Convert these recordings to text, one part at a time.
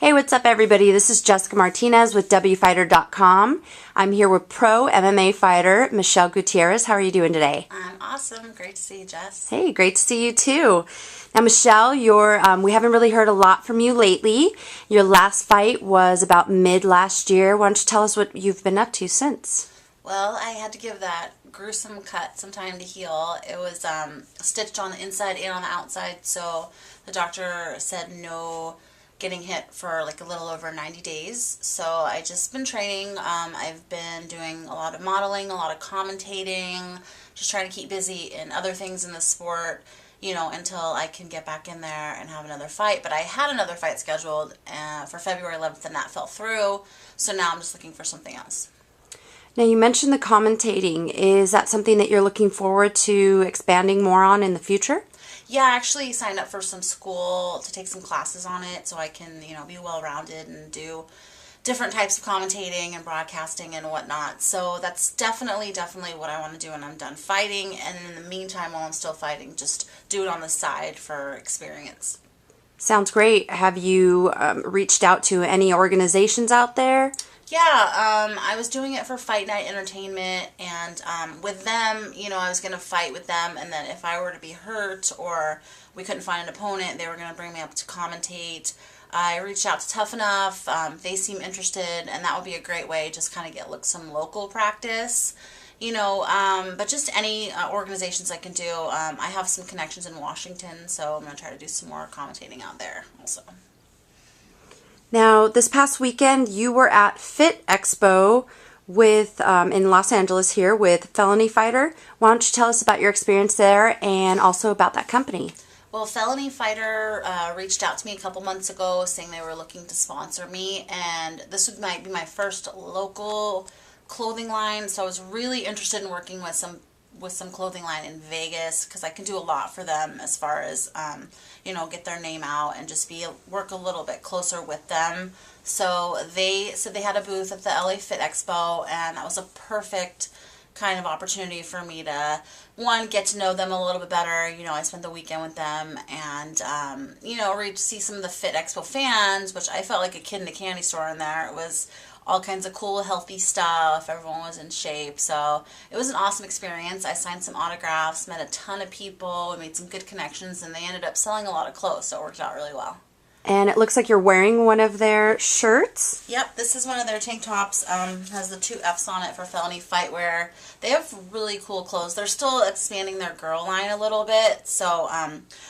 Hey, what's up everybody? This is Jessica Martinez with WFighter.com. I'm here with pro MMA fighter Michelle Gutierrez. How are you doing today? I'm awesome. Great to see you, Jess. Hey, great to see you too. Now, Michelle, we haven't really heard a lot from you lately. Your last fight was about mid last year. Why don't you tell us what you've been up to since? Well, I had to give that gruesome cut some time to heal. It was stitched on the inside and on the outside, so the doctor said no getting hit for like a little over 90 days. So I just been training. I've been doing a lot of modeling, a lot of commentating, just trying to keep busy in other things in the sport, until I can get back in there and have another fight. But I had another fight scheduled for February 11th and that fell through. So now I'm just looking for something else. Now, you mentioned the commentating. Is that something that you're looking forward to expanding more on in the future? Yeah, I actually signed up for some school to take some classes on it so I can, be well-rounded and do different types of commentating and broadcasting and whatnot. So that's definitely what I want to do when I'm done fighting. And in the meantime, while I'm still fighting, just do it on the side for experience. Sounds great. Have you reached out to any organizations out there? Yeah, I was doing it for Fight Night Entertainment, and with them, I was going to fight with them, and then if I were to be hurt or we couldn't find an opponent, they were going to bring me up to commentate. I reached out to Tough Enough. They seem interested, and that would be a great way just kind of get some local practice, but just any organizations I can do. I have some connections in Washington, so I'm going to try to do some more commentating out there also. Now, this past weekend, you were at Fit Expo in Los Angeles here with Felony Fighter. Why don't you tell us about your experience there and also about that company? Well, Felony Fighter reached out to me a couple months ago saying they were looking to sponsor me, and this might be my first local clothing line, so I was really interested in working with some clothing line in Vegas because I can do a lot for them as far as get their name out and just work a little bit closer with them. So they said they had a booth at the LA Fit Expo, and that was a perfect kind of opportunity for me to get to know them a little bit better. I spent the weekend with them and see some of the Fit Expo fans, which I felt like a kid in a candy store in there. It was all kinds of cool, healthy stuff. Everyone was in shape. So it was an awesome experience. I signed some autographs, met a ton of people, we made some good connections, and they ended up selling a lot of clothes, so it worked out really well. And it looks like you're wearing one of their shirts. Yep, this is one of their tank tops. Has the 2 F's on it for Felony Fightwear. They have really cool clothes. They're still expanding their girl line a little bit. So,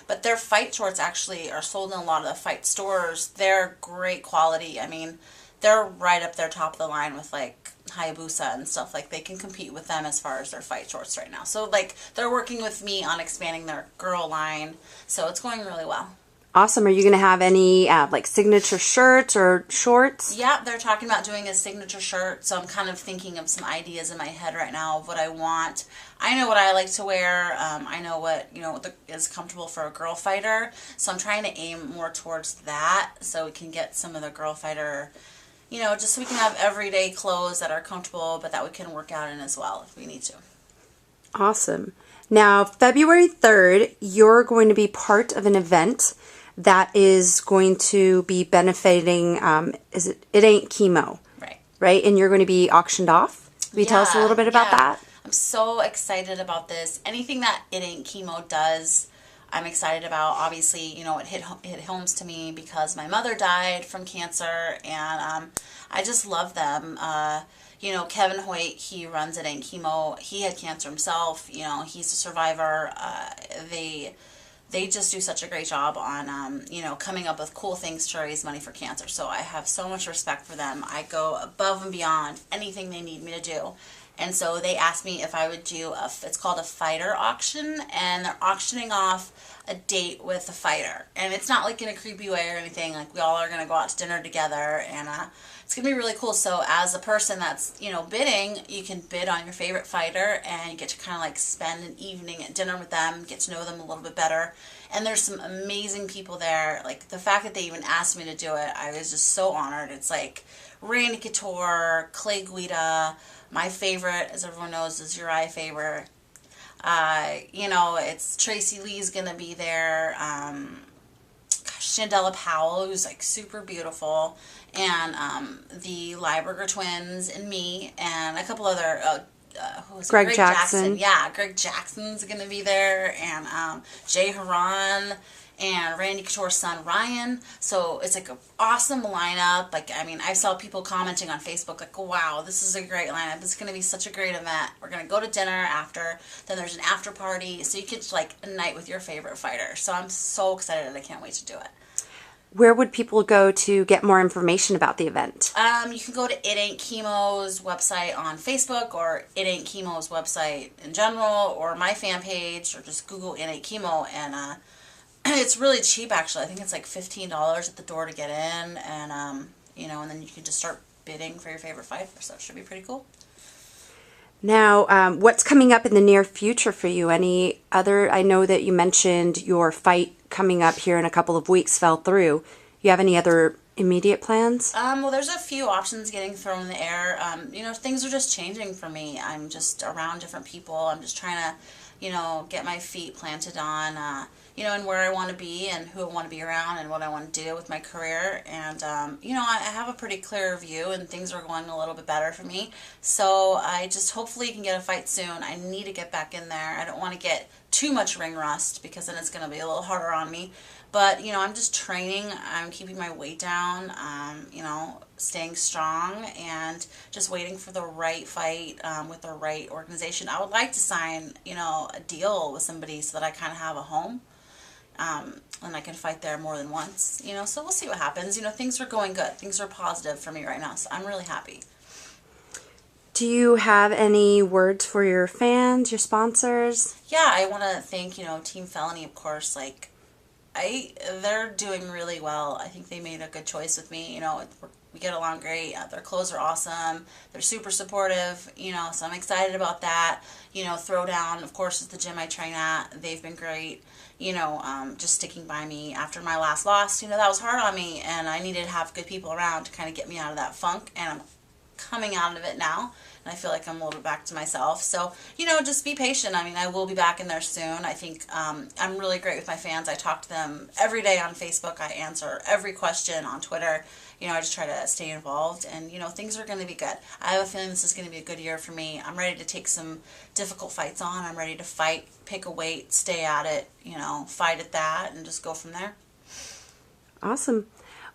but their fight shorts actually are sold in a lot of the fight stores. They're great quality. I mean, they're right up there top of the line with Hayabusa and stuff. They can compete with them as far as their fight shorts right now. So they're working with me on expanding their girl line. So it's going really well. Awesome. Are you going to have any signature shirts or shorts? Yeah, they're talking about doing a signature shirt. So I'm kind of thinking of some ideas in my head right now of what I want. I know what I like to wear. I know what is comfortable for a girl fighter. So I'm trying to aim more towards that so we can get some of the girl fighter, just so we can have everyday clothes that are comfortable, but that we can work out in as well if we need to. Awesome. Now, February 3rd, you're going to be part of an event that is going to be benefiting, It Ain't Chemo. Right? And you're going to be auctioned off. Will you tell us a little bit about that? I'm so excited about this. Anything that It Ain't Chemo does, I'm excited about. Obviously, it hit homes to me because my mother died from cancer, and I just love them. Kevin Hoyt, he runs It Ain't Chemo. He had cancer himself. He's a survivor. They just do such a great job on, coming up with cool things to raise money for cancer. So I have so much respect for them. I go above and beyond anything they need me to do. And so they asked me if I would do it's called a fighter auction, and they're auctioning off a date with a fighter. And it's not in a creepy way or anything. We all are going to go out to dinner together, and it's going to be really cool. So as a person that's, bidding, you can bid on your favorite fighter, and you get to kind of spend an evening at dinner with them, get to know them a little bit better. And there's some amazing people there. The fact that they even asked me to do it, I was just so honored. It's Randy Couture, Clay Guida. My favorite, as everyone knows, is Uriah Faber. It's Tracy Lee's going to be there. Shandella Powell, who's like super beautiful, and the Lieberger twins, and me, and a couple other. Who was it? Greg Jackson. Yeah, Greg Jackson's going to be there, and Jay Haran, and Randy Couture's son Ryan. So it's like an awesome lineup. Like, I mean, I saw people commenting on Facebook like, wow, this is a great lineup. It's going to be such a great event. We're going to go to dinner after. Then there's an after party. So you get like a night with your favorite fighter. So I'm so excited. I can't wait to do it. Where would people go to get more information about the event? You can go to It Ain't Chemo's website on Facebook, or It Ain't Chemo's website in general, or my fan page, or just Google It Ain't Chemo, and it's really cheap actually. I think it's like $15 at the door to get in, and you know, and then you can just start bidding for your favorite fighter. So it should be pretty cool. Now, what's coming up in the near future for you? Any other? I know that you mentioned your fight coming up here in a couple of weeks fell through. You have any other immediate plans? Well, there's a few options getting thrown in the air. You know, things are just changing for me. I'm just around different people. I'm just trying to, you know, get my feet planted on, you know, and where I want to be and who I want to be around and what I want to do with my career. And, you know, I have a pretty clear view and things are going a little bit better for me. So I just hopefully can get a fight soon. I need to get back in there. I don't want to get too much ring rust because then it's going to be a little harder on me. But, you know, I'm just training. I'm keeping my weight down, you know, staying strong and just waiting for the right fight with the right organization. I would like to sign, you know, a deal with somebody so that I kind of have a home. And I can fight there more than once, you know, so we'll see what happens. You know, things are going good. Things are positive for me right now, so I'm really happy. Do you have any words for your fans, your sponsors? Yeah, I want to thank, you know, Team Felony, of course. Like, they're doing really well. I think they made a good choice with me. You know, we get along great. Their clothes are awesome. They're super supportive, you know, so I'm excited about that. You know, Throwdown, of course, is the gym I train at. They've been great, you know, just sticking by me after my last loss. You know, that was hard on me, and I needed to have good people around to kind of get me out of that funk, and I'm coming out of it now, and I feel like I'm a little bit back to myself. So, you know, just be patient. I mean, I will be back in there soon. I think I'm really great with my fans. I talk to them every day on Facebook. I answer every question on Twitter. You know, I just try to stay involved, and, you know, things are going to be good. I have a feeling this is going to be a good year for me. I'm ready to take some difficult fights on. I'm ready to fight, pick a weight, stay at it, you know, fight at that, and just go from there. Awesome.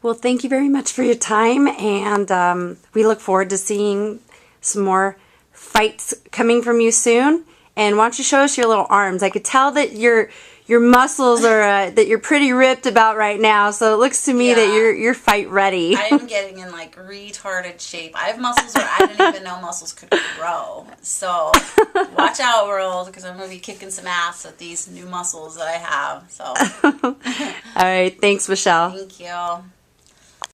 Well, thank you very much for your time, and we look forward to seeing some more fights coming from you soon. And why don't you show us your little arms? I could tell that your muscles are that you're pretty ripped about right now. So it looks to me that you're fight ready. I am getting in like retarded shape. I have muscles where I didn't even know muscles could grow. So watch out, world, because I'm going to be kicking some ass with these new muscles that I have. So all right, thanks, Michelle. Thank you.